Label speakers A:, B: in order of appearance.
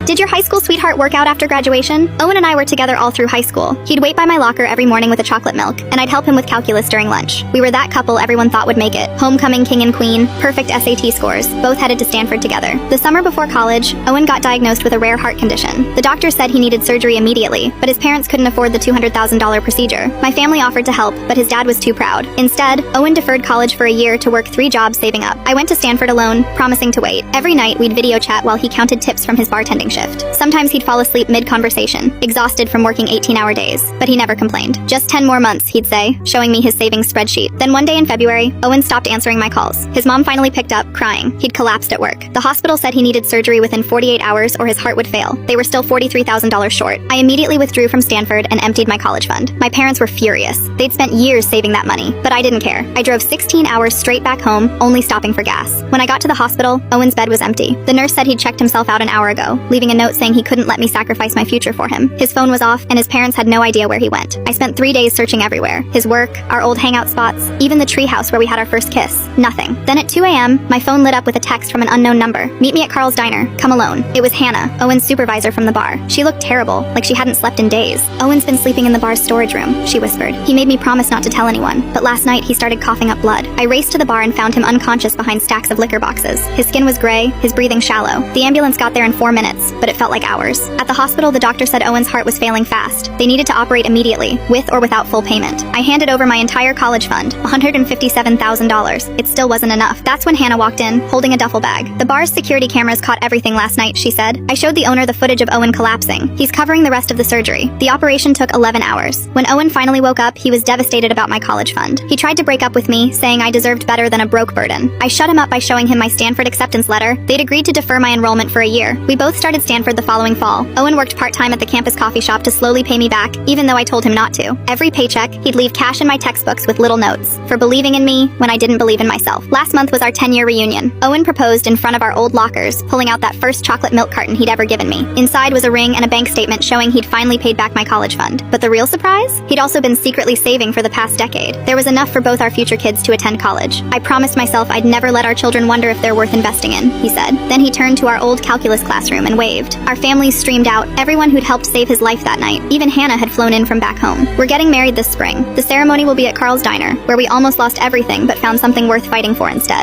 A: Did your high school sweetheart work out after graduation? Owen and I were together all through high school. He'd wait by my locker every morning with a chocolate milk, and I'd help him with calculus during lunch. We were that couple everyone thought would make it. Homecoming king and queen, perfect SAT scores, both headed to Stanford together. The summer before college, Owen got diagnosed with a rare heart condition. The doctor said he needed surgery immediately, but his parents couldn't afford the $200,000 procedure. My family offered to help, but his dad was too proud. Instead, Owen deferred college for a year to work 3 jobs saving up. I went to Stanford alone, promising to wait. Every night, we'd video chat while he counted tips from his bartending shift. Sometimes he'd fall asleep mid-conversation, exhausted from working 18-hour days, but he never complained. Just 10 more months, he'd say, showing me his savings spreadsheet. Then one day in February, Owen stopped answering my calls. His mom finally picked up, crying. He'd collapsed at work. The hospital said he needed surgery within 48 hours or his heart would fail. They were still $43,000 short. I immediately withdrew from Stanford and emptied my college fund. My parents were furious. They'd spent years saving that money, but I didn't care. I drove 16 hours straight back home, only stopping for gas. When I got to the hospital, Owen's bed was empty. The nurse said he'd checked himself out an hour ago, leaving a note saying he couldn't let me sacrifice my future for him. His phone was off, and his parents had no idea where he went. I spent 3 days searching everywhere. His work, our old hangout spots, even the treehouse where we had our first kiss. Nothing. Then at 2 a.m., my phone lit up with a text from an unknown number. Meet me at Carl's Diner. Come alone. It was Hannah, Owen's supervisor from the bar. She looked terrible, like she hadn't slept in days. Owen's been sleeping in the bar's storage room, she whispered. He made me promise not to tell anyone, but last night he started coughing up blood. I raced to the bar and found him unconscious behind stacks of liquor boxes. His skin was gray, his breathing shallow. The ambulance got there in 4 minutes, but it felt like hours. At the hospital, the doctor said Owen's heart was failing fast. They needed to operate immediately, with or without full payment. I handed over my entire college fund, $157,000. It still wasn't enough. That's when Hannah walked in, holding a duffel bag. The bar's security cameras caught everything last night, she said. I showed the owner the footage of Owen collapsing. He's covering the rest of the surgery. The operation took 11 hours. When Owen finally woke up, he was devastated about my college fund. He tried to break up with me, saying I deserved better than a broke burden. I shut him up by showing him my Stanford acceptance letter. They'd agreed to defer my enrollment for a year. We both started Stanford the following fall. Owen worked part-time at the campus coffee shop to slowly pay me back, even though I told him not to. Every paycheck, he'd leave cash in my textbooks with little notes, for believing in me when I didn't believe in myself. Last month was our 10-year reunion. Owen proposed in front of our old lockers, pulling out that first chocolate milk carton he'd ever given me. Inside was a ring and a bank statement showing he'd finally paid back my college fund. But the real surprise? He'd also been secretly saving for the past decade. There was enough for both our future kids to attend college. I promised myself I'd never let our children wonder if they're worth investing in, he said. Then he turned to our old calculus classroom and waved. Our families streamed out, everyone who'd helped save his life that night. Even Hannah had flown in from back home. We're getting married this spring. The ceremony will be at Carl's Diner, where we almost lost everything but found something worth fighting for instead.